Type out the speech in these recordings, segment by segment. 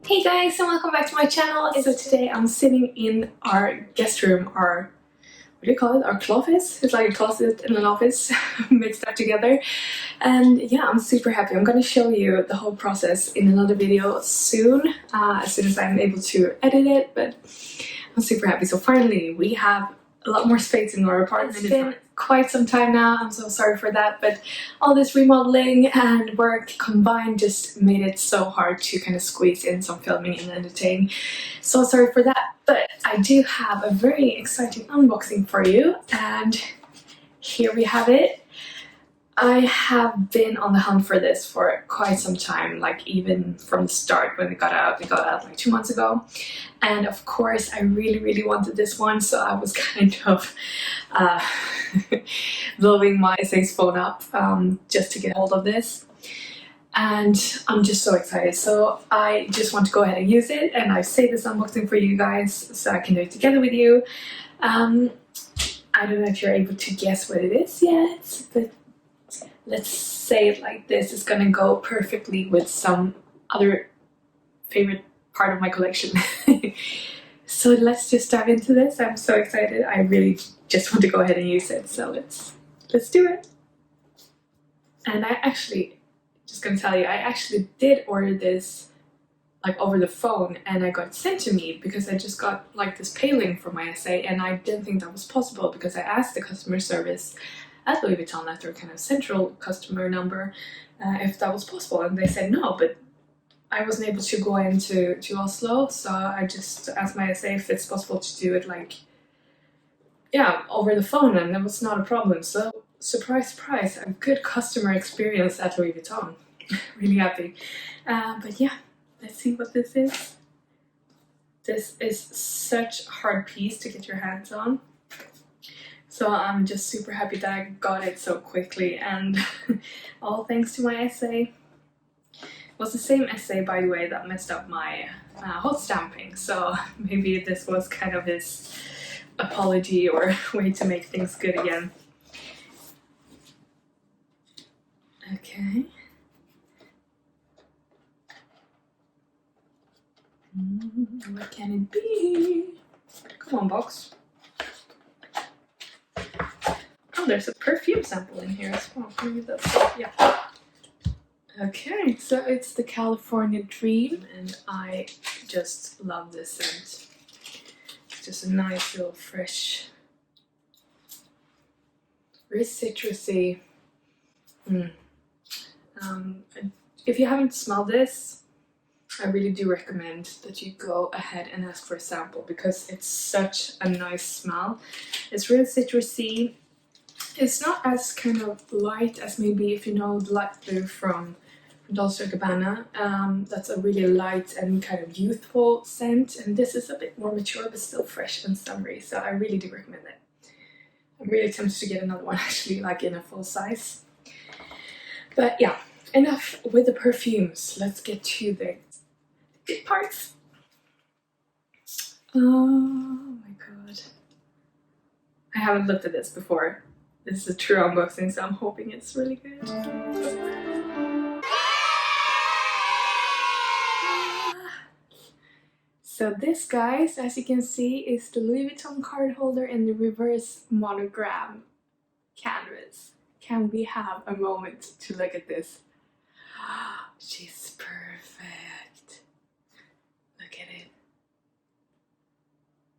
Hey guys, and welcome back to my channel. So today I'm sitting in our guest room, our, what do you call it? Our closet? It's like a closet in an office mixed up together. And yeah, I'm super happy. I'm going to show you the whole process in another video soon, as soon as I'm able to edit it, but I'm super happy. So finally, we have a lot more space in our apartment. It's been quite some time now, I'm so sorry for that, but all this remodeling and work combined just made it so hard to kind of squeeze in some filming and editing. So sorry for that, but I do have a very exciting unboxing for you, and here we have it. I have been on the hunt for this for quite some time, like even from the start when it got out. It got out like 2 months ago. And of course, I really wanted this one, so I was kind of blowing my SA's phone up just to get hold of this. And I'm just so excited. So I just want to go ahead and use it, and I saved this unboxing for you guys so I can do it together with you. I don't know if you're able to guess what it is yet, but let's say it like this, it's gonna go perfectly with some other favorite part of my collection. So let's just dive into this. I'm so excited. I really just want to go ahead and use it, so let's do it. And I actually, just gonna tell you, I actually did order this like over the phone, and I got it sent to me because I just got like this pay link from my SA, and I didn't think that was possible because I asked the customer service at Louis Vuitton, at their kind of central customer number, if that was possible, and they said no, but I wasn't able to go into Oslo, so I just asked my SA if it's possible to do it like, yeah, over the phone, and that was not a problem. So surprise, surprise, a good customer experience at Louis Vuitton. Really happy. But yeah, let's see what this is. This is such a hard piece to get your hands on. So I'm just super happy that I got it so quickly, and all thanks to my SA. It was the same SA, by the way, that messed up my hot stamping, so maybe this was kind of his apology or way to make things good again. Okay. What can it be? Come on, box. Oh, there's a perfume sample in here as well. Maybe that's it. Yeah. Okay, so it's the California Dream, and I just love this scent. It's just a nice little fresh, very citrusy. If you haven't smelled this, I really do recommend that you go ahead and ask for a sample because it's such a nice smell. It's really citrusy. It's not as kind of light as maybe if you know the light blue from Dolce & Gabbana. That's a really light and kind of youthful scent, and this is a bit more mature but still fresh and summery, so I really do recommend it. I'm really tempted to get another one actually, like in a full size. But yeah, enough with the perfumes. Let's get to the good parts. Oh my god. I haven't looked at this before. This is a true unboxing, so I'm hoping it's really good. So this, guys, as you can see, is the Louis Vuitton card holder in the reverse monogram canvas. Can we have a moment to look at this? She's perfect. Look at it.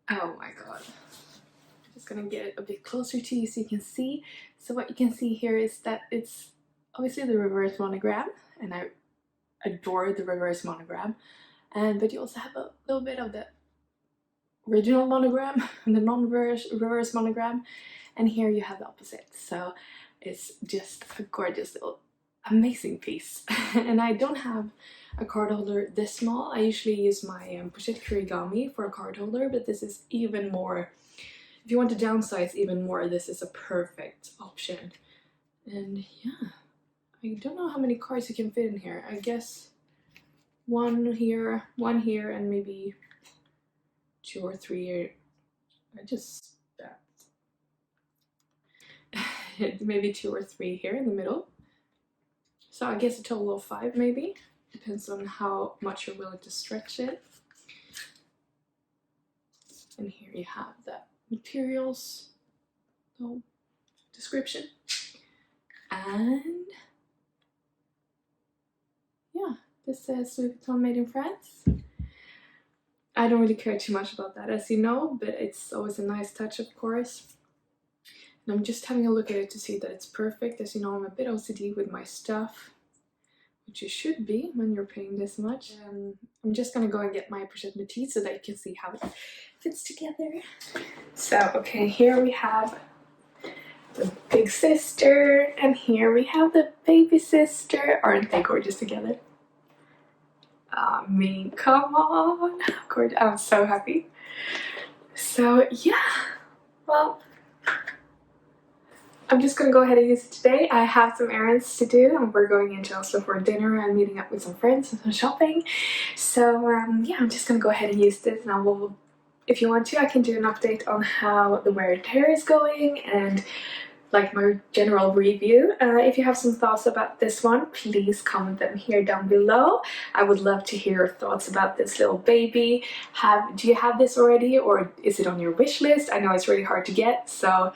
Oh my god. I'm just gonna get it a bit closer to you so you can see. So what you can see here is that it's obviously the reverse monogram, and I adore the reverse monogram. But you also have a little bit of the original monogram and the non-reverse monogram, and here you have the opposite. So it's just a gorgeous little amazing piece. And I don't have a card holder this small. I usually use my Pochette Origami for a card holder, but this is even more, if you want to downsize even more, this is a perfect option. And yeah, I don't know how many cards you can fit in here. I guess one here, and maybe 2 or 3 here. I just maybe 2 or 3 here in the middle. So I guess a total of 5 maybe. Depends on how much you're willing to stretch it. And here you have the materials, so description, and yeah, this says Louis Vuitton made in France. I don't really care too much about that, as you know, but it's always a nice touch, of course. And I'm just having a look at it to see that it's perfect. As you know, I'm a bit OCD with my stuff, which you should be when you're paying this much. I'm just gonna go and get my Present Petite so that you can see how it fits together. So, okay, here we have the big sister, and here we have the baby sister. Aren't they gorgeous together? I mean, come on, gorgeous. I'm so happy. So yeah, well, I'm just gonna go ahead and use it today. I have some errands to do, and we're going into also for dinner and meeting up with some friends and some shopping. So yeah, I'm just gonna go ahead and use this, and I will, if you want to, I can do an update on how the wear and tear is going and like my general review. If you have some thoughts about this one, please comment them here down below. I would love to hear your thoughts about this little baby. Do you have this already, or is it on your wish list? I know it's really hard to get, so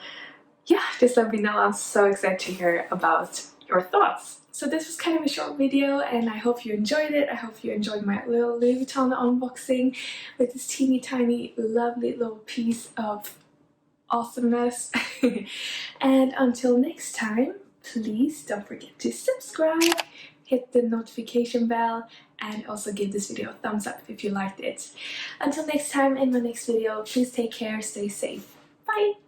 yeah, just let me know. I'm so excited to hear about your thoughts. So this was kind of a short video, and I hope you enjoyed it. I hope you enjoyed my little Louis Vuitton unboxing with this teeny tiny lovely little piece of awesomeness. And until next time, please don't forget to subscribe, hit the notification bell, and also give this video a thumbs up if you liked it. Until next time, in my next video, please take care, stay safe. Bye!